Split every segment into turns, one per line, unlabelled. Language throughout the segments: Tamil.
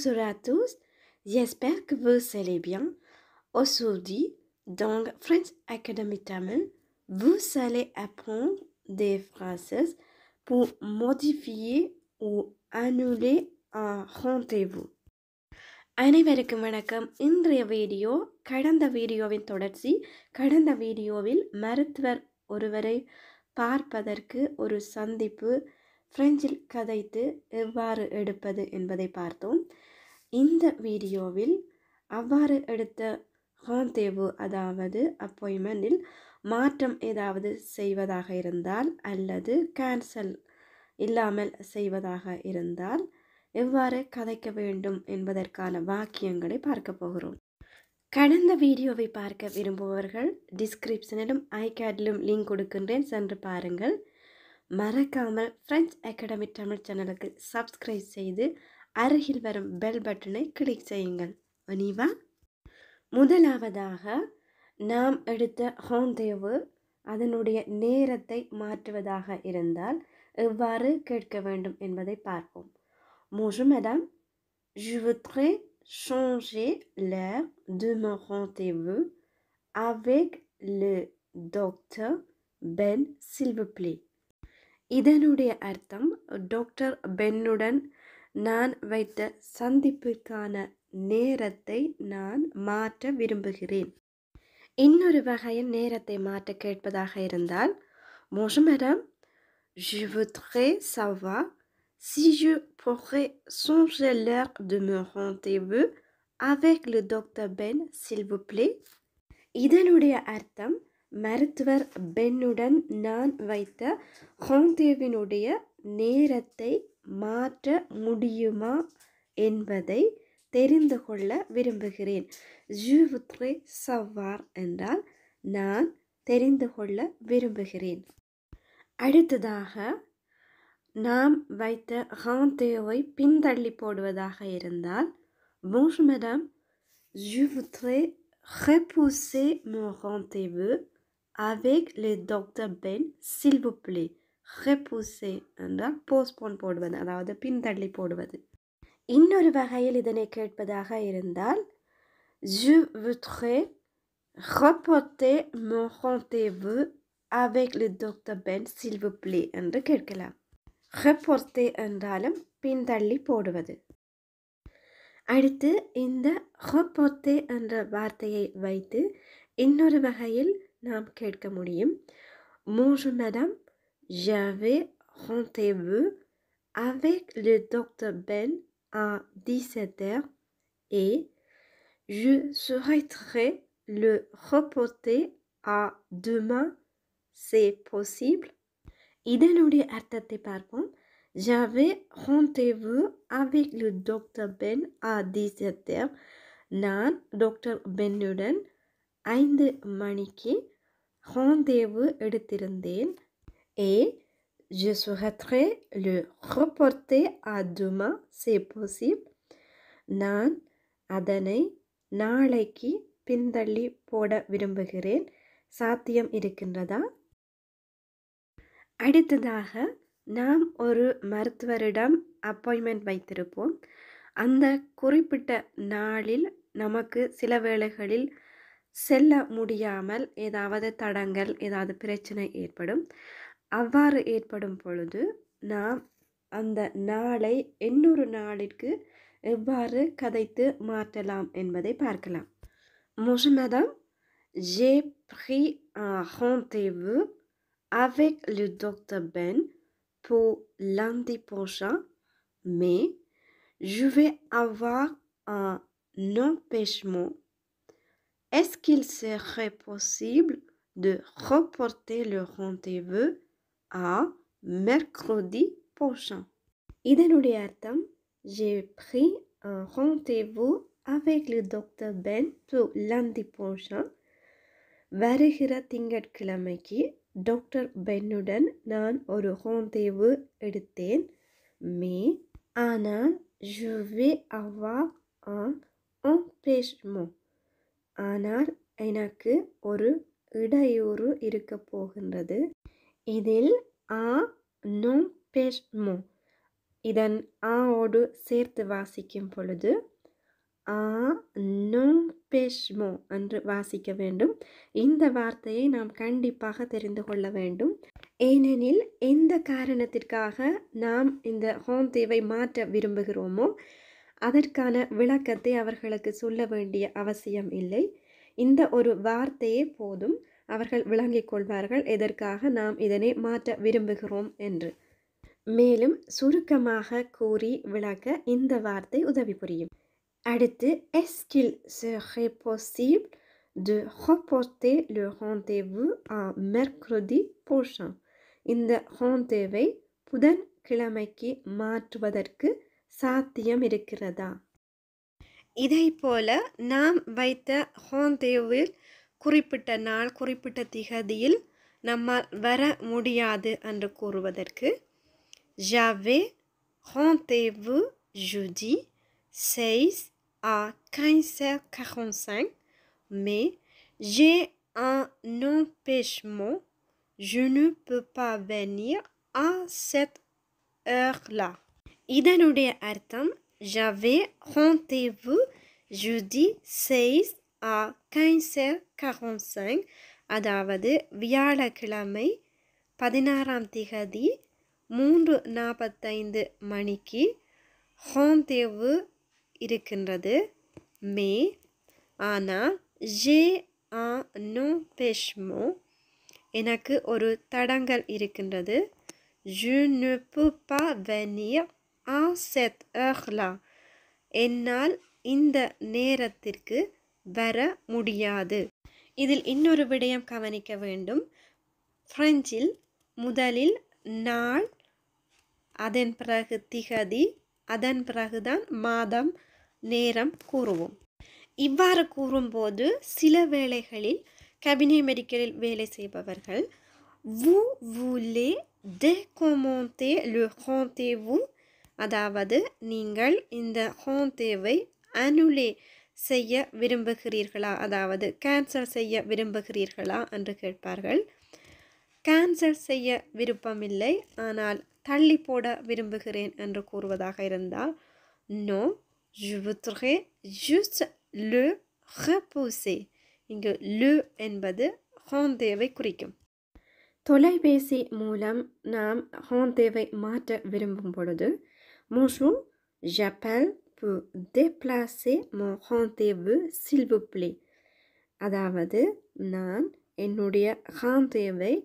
Bonjour à tous, j'espère que vous allez bien. Aujourd'hui, dans French Academy Tamil, vous allez apprendre des phrases pour modifier ou annuler un rendez-vous. அனைவருக்கும் வணக்கம். இன்றைய வீடியோ கடந்த வீடியோவின் தொடர்ச்சி. கடந்த வீடியோவில் மருத்துவர் ஒருவரை பார்ப்பதற்கு ஒரு சந்திப்பு பிரெஞ்சில் கதைத்து எவ்வாறு எடுப்பது என்பதை பார்த்தோம். இந்த வீடியோவில் அவ்வாறு எடுத்த rendezvous அதாவது அப்பாயின்மெண்டில் மாற்றம் ஏதாவது செய்வதாக இருந்தால் அல்லது கேன்சல் இல்லாமல் செய்வதாக இருந்தால் எவ்வாறு கதைக்க வேண்டும் என்பதற்கான வாக்கியங்களை பார்க்க போகிறோம். கடந்த வீடியோவை பார்க்க விரும்புபவர்கள் டிஸ்கிரிப்ஷனிலும் ஐகார்டிலும் லிங்க் கொடுக்கின்றேன், சென்று பாருங்கள். மறக்காமல் ஃப்ரெஞ்ச் அகாடமி தமிழ் சேனலுக்கு சப்ஸ்கிரைப் செய்து அருகில் வரும் பெல் பட்டனை கிளிக் செய்யுங்கள். ஒனிவா. முதலாவதாக நாம் எடுத்த rendezvous அதனுடைய நேரத்தை மாற்றுவதாக இருந்தால் எவ்வாறு கேட்க வேண்டும் என்பதை பார்ப்போம். Bonjour madame, je voudrais changer l'heure de mon rendez-vous avec le docteur Ben, s'il vous plaît. இதனுடைய அர்த்தம், டாக்டர் பென்னுடன் நான் வைத்த சந்திப்புக்கான நேரத்தை நான் மாற்ற விரும்புகிறேன். இன்னொரு வகையில் நேரத்தை மாற்ற கேட்பதாக இருந்தால், Bonjour madame, je voudrais savoir si je pourrais changer l'heure de mon rendez-vous avec le docteur Ben, s'il vous plaît. இதனுடைய அர்த்தம், மருத்துவர் பென்னுடன் நான் வைத்த rendezvous-வினுடைய நேரத்தை மாற்ற முடியுமா என்பதை தெரிந்து கொள்ள விரும்புகிறேன். Je voudrais savoir என்றால் நான் தெரிந்து கொள்ள விரும்புகிறேன். அடுத்ததாக நாம் வைத்த rendezvous-வை பின்தள்ளி போடுவதாக இருந்தால், Bonjour madame, je voudrais repousser mon rendez-vous avec le docteur Ben, s'il vous plaît. repousser என்றால் postpone போடுவது, அதாவது பின்தள்ளி போடுவது. இன்னொரு வகையில் இதனை கேட்பதாக இருந்தால், Je voudrais reporter mon rendez-vous avec le docteur Ben, s'il vous plaît என்று கேட்கலாம். reporter என்றாலும் பின்தள்ளி போடுவது. அடுத்து இந்த reporter என்ற வார்த்தையை வைத்து இன்னொரு வகையில் நாம் கேட்க முடியும். Bonjour madame, j'avais rendez-vous avec le docteur Ben à 17h et je souhaiterais le reporter à demain, c'est possible. இதனுடைய அர்த்தத்தை பார்ப்போம். J'avais rendez-vous avec le docteur Ben à 17h. நான் டாக்டர் பென்னுடன் 5 மணிக்கு rendez-vous எடுத்திருந்தேன். Et je souhaiterais le reporter à demain, c'est possible. நான் அதனை நாளைக்கு பின்தள்ளி போட விரும்புகிறேன், சாத்தியம் இருக்கின்றதா? அடுத்ததாக நாம் ஒரு மருத்துவரிடம் அப்பாயின்மெண்ட் வைத்திருப்போம். அந்த குறிப்பிட்ட நாளில் நமக்கு சில வேளைகளில் செல்ல முடியாமல் ஏதாவது தடங்கல், ஏதாவது பிரச்சனை ஏற்படும். அவ்வாறு ஏற்படும் பொழுது நாம் அந்த நாளை இன்னொரு நாளிற்கு எவ்வாறு கதைத்து மாற்றலாம் என்பதை பார்க்கலாம். Bonjour madame, j'ai pris un rendez-vous avec le docteur Ben pour lundi prochain, mais je vais avoir un empêchement. Est-ce qu'il serait possible de reporter le rendez-vous à mercredi prochain? இதனுடைய அர்த்தம், j'ai pris un rendez-vous avec le docteur Ben pour lundi prochain. வருகிற திங்கட்கிழமைக்கு டாக்டர் பென்னுடன் நான் ஒரு rendez-vous எடுத்தேன். mais ஆனால் je vais avoir un empêchement. ஆனால் எனக்கு ஒரு இடையூறு இருக்க போகின்றது. இதில் un empêchement இதன் ஆவோடு சேர்த்து வாசிக்கும் பொழுது non-pêchement என்று வாசிக்க வேண்டும். இந்த வார்த்தையை நாம் கண்டிப்பாக தெரிந்து கொள்ள வேண்டும். ஏனெனில் எந்த காரணத்திற்காக நாம் இந்த rendezvous மாற்ற விரும்புகிறோமோ அதற்கான விளக்கத்தை அவர்களுக்கு சொல்ல வேண்டிய அவசியம் இல்லை. இந்த ஒரு வார்த்தையே போதும், அவர்கள் விளங்கிக் கொள்வார்கள் எதற்காக நாம் இதனை மாற்ற விரும்புகிறோம் என்று. மேலும் சுருக்கமாக கூறி விளக்க இந்த வார்த்தை உதவி புரியும். அடுத்து, est-ce qu'il serait possible de reporter le rendez-vous à mercredi prochain? இந்த rendezvous புதன்கிழமைக்கு மாற்றுவதற்கு சாத்தியம் இருக்கிறதா? இதை போல நாம் வைத்த rendezvous குறிப்பிட்ட நாள் குறிப்பிட்ட திகதியில் நம்மால் வர முடியாது என்று கூறுவதற்கு j'avais rendez-vous jeudi 6 à 15h45, mais j'ai un empêchement. Je ne peux pas venir à cette heure-là. இதனுடைய அர்த்தம் j'avais rendez-vous jeudi 6 à 15h45, அதாவது வியாழக்கிழமை 16ஆம் திகதி 3:45 மணிக்கு rendez-vous இருக்கின்றது. ஆனால் j'ai un empêchement, எனக்கு ஒரு தடங்கல் இருக்கின்றது. je ne peux pas venir à cette heure-là, என்னால் இந்த நேரத்திற்கு வர முடியாது. இதில் இன்னொரு விடயம் கவனிக்க வேண்டும். பிரெஞ்சில் முதலில் நாள், அதன் பிறகு திகதி, அதன் பிறகுதான் மாதம் நேரம் கூறுவோம். இவ்வாறு கூறும்போது சில வேளைகளில் கேபினட் மெடிக்கலில் வேலை செய்பவர்கள் vous voulez décommenter le rendez-vous, அதாவது நீங்கள் இந்த rendez-vous annuler செய்ய விரும்புகிறீர்களா, அதாவது கேன்சல் செய்ய விரும்புகிறீர்களா என்று கேட்பார்கள். கேன்சல் செய்ய விருப்பமில்லை, ஆனால் தள்ளி போட விரும்புகிறேன் என்று கூறுவதாக இருந்தால் non, je voudrais juste le repousser. இங்கு le என்பது rendezvous குறிக்கும். தொலைபேசி மூலம் நாம் rendezvous மாற்ற விரும்பும் பொழுது bonjour, j'appelle pour déplacer mon rendez-vous s'il vous plaît, அதாவது நான் என்னுடைய rendezvous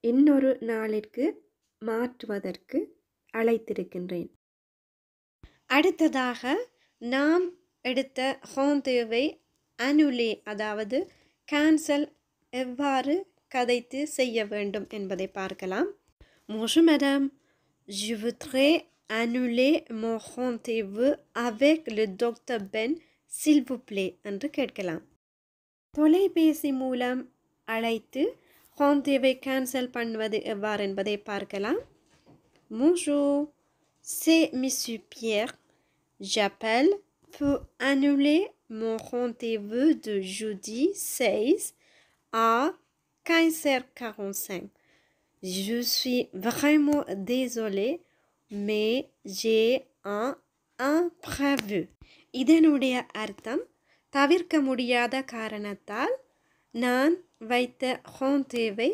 இன்னொரு நாளிற்கு மாற்றுவதற்கு அழைத்திருக்கின்றேன். அடுத்ததாக நாம் எடுத்த rendezvous annuler, அதாவது கேன்சல் எவ்வாறு கதைத்து செய்ய வேண்டும் என்பதை பார்க்கலாம். Bonjour madame, je voudrais annuler mon rendez-vous avec le docteur Ben s'il vous plaît என்று கேட்கலாம். தொலைபேசி மூலம் அழைத்து rendezvous கேன்சல் பண்ணுவது எவ்வாறு என்பதை பார்க்கலாம். Bonjour, c'est monsieur Pierre. J'appelle pour annuler mon rendez-vous de jeudi 16 à 15h45. Je suis vraiment désolée, mais j'ai un imprévu. இதனுடைய அர்த்தம் தவிர்க்க முடியாத காரணத்தால் நான் வைத்த rendezvous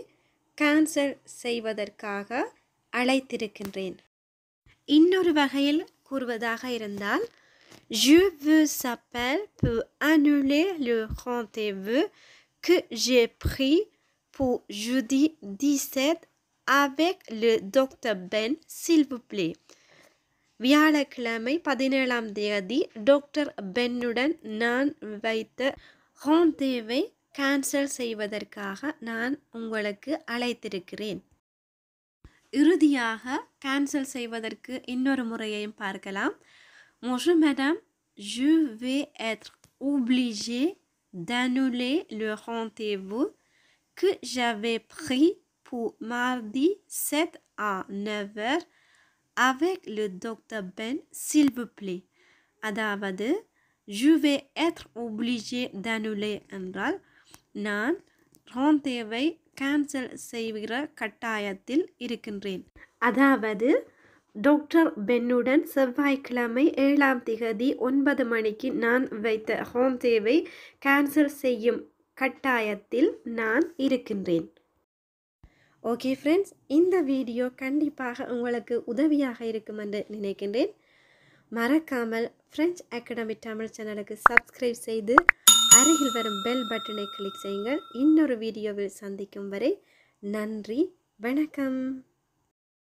கேன்சல் செய்வதற்காக அழைத்திருக்கின்றேன். இன்னொரு வகையில் கூறுவதாக இருந்தால் je vous appelle pour annuler le rendez-vous que j'ai pris pour jeudi 17 avec le docteur Ben s'il vous plaît. வியாழக்கிழமை 17ஆம் தேதி டாக்டர் பென்னுடன் நான் வைத்த rendezvous கேன்சல் செய்வதற்காக நான் உங்களுக்கு அழைத்திருக்கிறேன். இறுதியாக கேன்சல் செய்வதற்கு இன்னொரு முறையையும் பார்க்கலாம். Bonjour madame, je vais être obligée d'annuler le rendez-vous que j'avais pris pour mardi 7 à 9h avec le docteur Ben s'il vous plaît. அதாவது je vais être obligée d'annuler என்றால் நான் rendezvous கேன்சல் செய்கிற கட்டாயத்தில் இருக்கின்றேன். அதாவது டாக்டர் பென்னுடன் செவ்வாய்க்கிழமை 7ஆம் திகதி 9 மணிக்கு நான் வைத்த ஹோந்தேவை கேன்சல் செய்யும் கட்டாயத்தில் நான் இருக்கின்றேன். ஓகே ஃப்ரெண்ட்ஸ், இந்த வீடியோ கண்டிப்பாக உங்களுக்கு உதவியாக இருக்கும் என்று நினைக்கின்றேன். மறக்காமல் ஃப்ரெஞ்ச் அகாடமி தமிழ் சேனலுக்கு சப்ஸ்கிரைப் செய்து அருகில் வரும் பெல் பட்டனை கிளிக் செய்யுங்கள். இன்னொரு வீடியோவில் சந்திக்கும் வரை நன்றி, வணக்கம்.